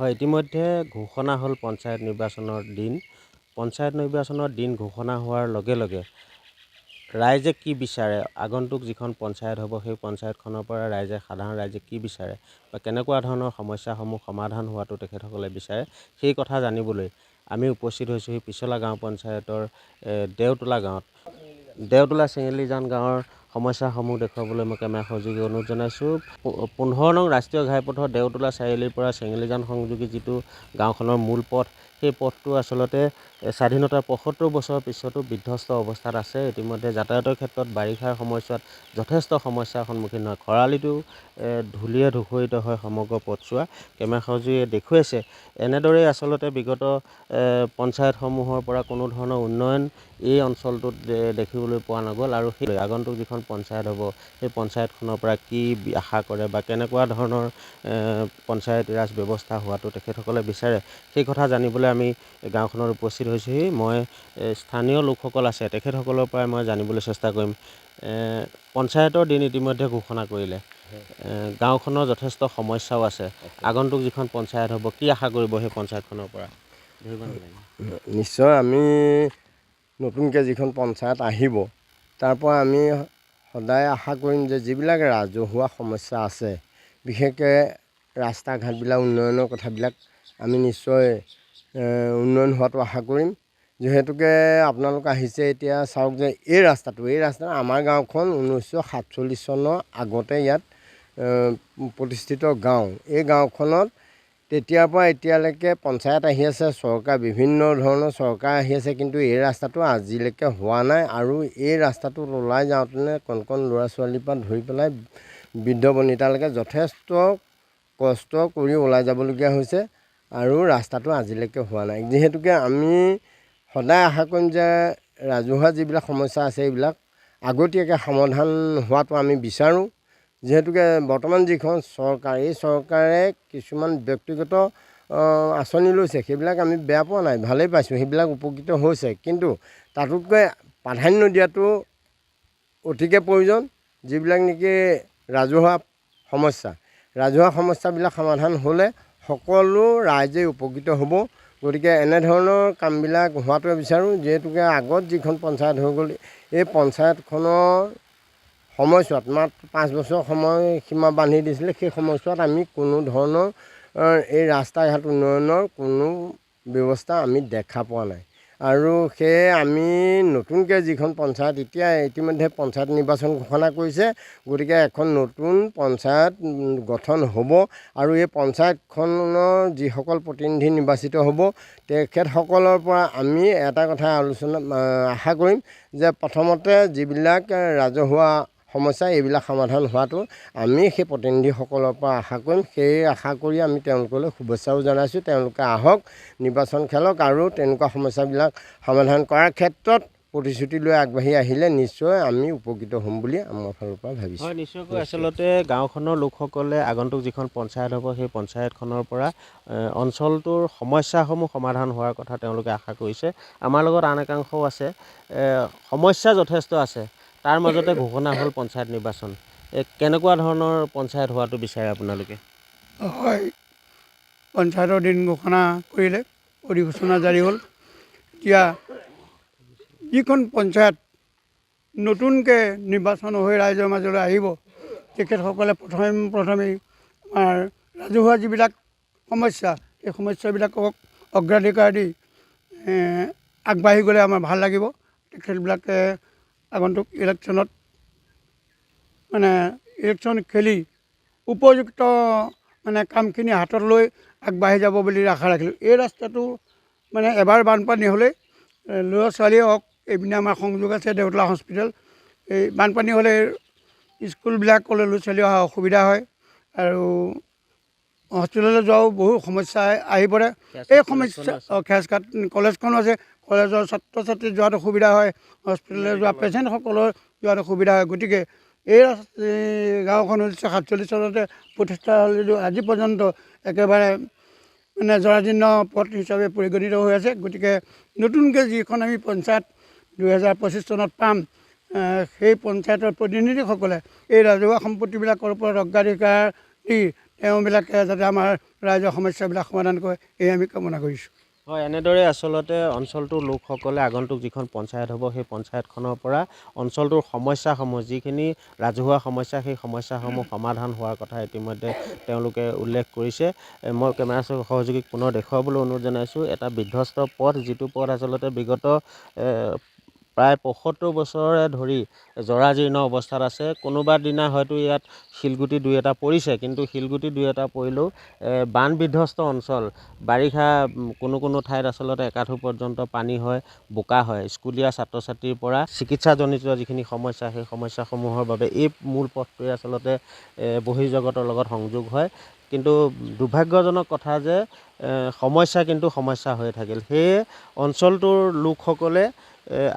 হয়, ইতিমধ্যে ঘোষণা হ'ল পঞ্চায়ত নিৰ্বাচনৰ দিন। পঞ্চায়ত নিৰ্বাচনৰ দিন ঘোষণা হোৱাৰ লগে লগে ৰাইজে কি বিচাৰে, আগন্তুক যিখন পঞ্চায়ত হ'ব সেই পঞ্চায়তখনৰ পৰা সাধাৰণ ৰাইজে কি বিচাৰে বা কেনেকুৱা ধৰণৰ সমস্যাসমূহ সমাধান হোৱাটো তেখেতসকলে বিচাৰে, সেই কথা জানিবলৈ আমি উপস্থিত হৈছোঁহি পিছলা গাঁও পঞ্চায়তৰ দেওতোলা গাঁৱত। দেওতোলা চেঙেলীজান গাঁৱৰ সমস্যাসমূহ দেখুৱাবলৈ মই কেমেৰা সহযোগী অনুৰোধ জনাইছোঁ। 15 নং ৰাষ্ট্ৰীয় ঘাইপথৰ দেওতোলা চাৰিআলিৰ পৰা চেঙেলীজান সংযোগী যিটো গাঁওখনৰ মূল পথ, সেই পথটো আচলতে স্বাধীনতাৰ 75 বছৰৰ পিছতো বিধ্বস্ত অৱস্থাত আছে। ইতিমধ্যে যাতায়াতৰ ক্ষেত্ৰত বাৰিষাৰ সময়ছোৱাত যথেষ্ট সমস্যাৰ সন্মুখীন হয়। খৰালিতো ধূলিয়ে ধূসৰিত হয় সমগ্ৰ পথছোৱা। কেমেৰা সহযোগীয়ে দেখুৱাইছে এনেদৰেই আচলতে বিগত পঞ্চায়তসমূহৰ পৰা কোনো ধৰণৰ উন্নয়ন এই অঞ্চলটোত দেখিবলৈ পোৱা নগ'ল আৰু সেই আগন্তুক যিখন পঞ্চায়ত হ'ব সেই পঞ্চায়তখনৰ পৰা কি আশা কৰে বা কেনেকুৱা ধৰণৰ পঞ্চায়তী ৰাজ ব্যৱস্থা হোৱাটো তেখেতসকলে বিচাৰে, সেই কথা জানিবলৈ আমি গাঁওখনত উপস্থিত হৈছোঁহি। মই স্থানীয় লোকসকল আছে তেখেতসকলৰ পৰাই মই জানিবলৈ চেষ্টা কৰিম। পঞ্চায়তৰ দিন ইতিমধ্যে ঘোষণা কৰিলে, গাঁওখনৰ যথেষ্ট সমস্যাও আছে। আগন্তুক যিখন পঞ্চায়ত হ'ব কি আশা কৰিব সেই পঞ্চায়তখনৰ পৰা? নিশ্চয় আমি নতুনকৈ যিখন পঞ্চায়ত আহিব তাৰ পৰা আমি সদায় আশা কৰিম যে যিবিলাক ৰাজহুৱা সমস্যা আছে, বিশেষকৈ ৰাস্তা ঘাটবিলাক উন্নয়নৰ কথাবিলাক আমি নিশ্চয় উন্নয়ন হোৱাটো আশা কৰিম। যিহেতুকে আপোনালোক আহিছে এতিয়া চাওক যে এই ৰাস্তাটো আমাৰ গাঁওখন 1947 চনৰ আগতে ইয়াত প্ৰতিষ্ঠিত গাঁও। এই গাঁওখনত তেতিয়াৰ পৰা এতিয়ালৈকে পঞ্চায়ত আহি আছে, চৰকাৰ বিভিন্ন ধৰণৰ চৰকাৰ আহি আছে, কিন্তু এই ৰাস্তাটো আজিলৈকে হোৱা নাই। আৰু এই ৰাস্তাটোত ওলাই যাওঁতেনে কণ কণ ল'ৰা ছোৱালীৰ পৰা ধৰি পেলাই বৃদ্ধ বনিতালৈকে যথেষ্ট কষ্ট কৰি ওলাই যাবলগীয়া হৈছে আৰু ৰাস্তাটো আজিলৈকে হোৱা নাই। যিহেতুকে আমি সদায় আশা কৰিম যে ৰাজহুৱা যিবিলাক সমস্যা আছে এইবিলাক আগতীয়াকৈ সমাধান হোৱাটো আমি বিচাৰোঁ। যিহেতুকে বৰ্তমান যিখন চৰকাৰ, এই চৰকাৰে কিছুমান ব্যক্তিগত আঁচনি লৈছে, সেইবিলাক আমি বেয়া পোৱা নাই, ভালেই পাইছোঁ, সেইবিলাক উপকৃত হৈছে। কিন্তু তাতোতকৈ প্ৰাধান্য দিয়াটো অতিকৈ প্ৰয়োজন। যিবিলাক নেকি ৰাজহুৱা সমস্যাবিলাক সমাধান হ'লে সকলো ৰাইজেই উপকৃত হ'ব। গতিকে এনেধৰণৰ কামবিলাক হোৱাটোৱে বিচাৰোঁ। যিহেতুকে আগত যিখন পঞ্চায়ত হৈ গ'ল, এই পঞ্চায়তখনৰ সময়ছোৱাত মাত্ৰ 5 বছৰ সময়সীমা বান্ধি দিছিলে। সেই সময়ছোৱাত আমি কোনো ধৰণৰ এই ৰাস্তা ঘাট উন্নয়নৰ কোনো ব্যৱস্থা আমি দেখা পোৱা নাই। আৰু সেয়ে আমি নতুনকৈ যিখন পঞ্চায়ত ইতিমধ্যে পঞ্চায়ত নিৰ্বাচন ঘোষণা কৰিছে, গতিকে এখন নতুন পঞ্চায়ত গঠন হ'ব আৰু এই পঞ্চায়তখনৰ যিসকল প্ৰতিনিধি নিৰ্বাচিত হ'ব তেখেতসকলৰ পৰা আমি এটা কথা আশা কৰিম যে প্ৰথমতে যিবিলাক ৰাজহুৱা সমস্যা এইবিলাক সমাধান হোৱাটো আমি সেই প্ৰতিনিধিসকলৰ পৰা আশা কৰিম। সেই আশা কৰি আমি তেওঁলোকলৈ শুভেচ্ছাও জনাইছোঁ। তেওঁলোকে আহক, নিৰ্বাচন খেলক আৰু তেনেকুৱা সমস্যাবিলাক সমাধান কৰাৰ ক্ষেত্ৰত প্ৰতিশ্ৰুতি লৈ আগবাঢ়ি আহিলে নিশ্চয় আমি উপকৃত হ'ম বুলি আমাৰ ফালৰ পৰা ভাবিছোঁ। হয়, নিশ্চয়কৈ আচলতে গাঁওখনৰ লোকসকলে আগন্তুক যিখন পঞ্চায়ত হ'ব সেই পঞ্চায়তখনৰ পৰা অঞ্চলটোৰ সমস্যাসমূহ সমাধান হোৱাৰ কথা তেওঁলোকে আশা কৰিছে। আমাৰ লগত আন একাংশও আছে, সমস্যা যথেষ্ট আছে, তাৰ মাজতে ঘোষণা হ'ল পঞ্চায়ত নিৰ্বাচন। কেনেকুৱা ধৰণৰ পঞ্চায়ত হোৱাটো বিচাৰে আপোনালোকে? হয়, পঞ্চায়তৰ দিন ঘোষণা কৰিলে, অধিসূচনা জাৰি হ'ল। এতিয়া যিখন পঞ্চায়ত নতুনকৈ নিৰ্বাচন হৈ ৰাইজৰ মাজলৈ আহিব, তেখেতসকলে প্ৰথমেই আমাৰ ৰাজহুৱা যিবিলাক সমস্যা, এই সমস্যাবিলাকক অগ্ৰাধিকাৰ দি আগবাঢ়ি গ'লে আমাৰ ভাল লাগিব। তেখেতবিলাকে আগন্তুক ইলেকশ্যন খেলি উপযুক্ত কামখিনি হাতত লৈ আগবাঢ়ি যাব বুলি আশা ৰাখিলোঁ। এই ৰাস্তাটো এবাৰ বানপানী হ'লে ল'ৰা ছোৱালীয়ে হওক, এইপিনে আমাৰ সংযোগ আছে দেওতোলা হস্পিটেল, এই বানপানী হ'লে স্কুলবিলাকলৈ ল'ৰা ছোৱালী অহা অসুবিধা হয় আৰু হস্পিটেললৈ যোৱাও বহু সমস্যা আহি পৰে। এই সমস্যা খেজঘাট কলেজখনো আছে, কলেজৰ ছাত্ৰ ছাত্ৰী যোৱাত অসুবিধা হয়, হস্পিটেললৈ যোৱা পেচেণ্টসকলৰ যোৱাত অসুবিধা হয়। গতিকে এই গাঁওখন 1947 চনতে প্ৰতিষ্ঠা হ'ল যদিও আজি পৰ্যন্ত একেবাৰে জৰাজীৰ্ণ পথ হিচাপে পৰিগণিত হৈ আছে। গতিকে নতুনকৈ যিখন আমি পঞ্চায়ত 2025 চনত পাম, সেই পঞ্চায়তৰ প্ৰতিনিধিসকলে এই ৰাজহুৱা সম্পত্তিবিলাকৰ ওপৰত অগ্ৰাধিকাৰ দি তেওঁবিলাকে যাতে আমাৰ ৰাইজৰ সমস্যাবিলাক সমাধান কৰে এই আমি কামনা কৰিছোঁ। হয়, এনেদৰে আচলতে অঞ্চলটোৰ লোকসকলে আগন্তুক যিখন পঞ্চায়ত হ'ব সেই পঞ্চায়তখনৰ পৰা অঞ্চলটোৰ সমস্যাসমূহ যিখিনি ৰাজহুৱা সমস্যা সেই সমস্যাসমূহ সমাধান হোৱাৰ কথা ইতিমধ্যে তেওঁলোকে উল্লেখ কৰিছে। মই কেমেৰা সহযোগীক পুনৰ দেখুৱাবলৈ অনুৰোধ জনাইছোঁ। এটা বিধ্বস্ত পথ, যিটো পথ আচলতে বিগত প্ৰায় ৭৫ বছৰে ধৰি জৰাজীৰ্ণ অৱস্থাত আছে। কোনোবা দিনা হয়তো ইয়াত শিলগুটি দুই এটা পৰিছে, কিন্তু শিলগুটি দুই এটা পৰিলেও বান বিধ্বস্ত অঞ্চল, বাৰিষা কোনো ঠাইত আচলতে একাঠু পৰ্যন্ত পানী হয়, বোকা হয়। স্কুলীয়া ছাত্ৰ ছাত্ৰীৰ পৰা চিকিৎসাজনিত যিখিনি সমস্যা সেই সমস্যাসমূহৰ বাবে এই মূল পথটোৱে আচলতে বহিৰ্জগতৰ লগত সংযোগ হয়। কিন্তু দুৰ্ভাগ্যজনক কথা যে সমস্যা কিন্তু সমস্যা হৈ থাকিল। সেয়ে অঞ্চলটোৰ লোকসকলে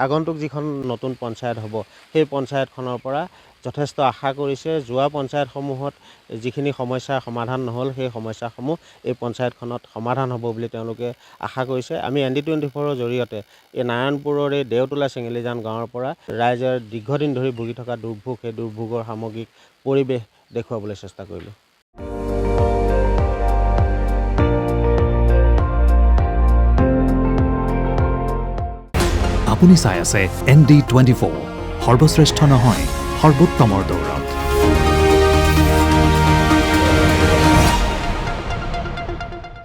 আগন্তুক যিখন নতুন পঞ্চায়ত হ'ব সেই পঞ্চায়তখনৰ পৰা যথেষ্ট আশা কৰিছে। যোৱা পঞ্চায়তসমূহত যিখিনি সমস্যাৰ সমাধান নহ'ল সেই সমস্যাসমূহ এই পঞ্চায়তখনত সমাধান হ'ব বুলি তেওঁলোকে আশা কৰিছে। আমি ND24ৰ জৰিয়তে এই নাৰায়ণপুৰৰ এই দেওতোলা চেঙেলীজান গাঁৱৰ পৰা ৰাইজে দীৰ্ঘদিন ধৰি ভুগি থকা দুৰ্ভোগ, সেই দুৰ্ভোগৰ সামগ্ৰিক পৰিৱেশ দেখুৱাবলৈ চেষ্টা কৰিলোঁ। আপুনি চাই আছে ND24, সৰ্বশ্ৰেষ্ঠ নহয় সৰ্বোত্তমৰ দৌৰ।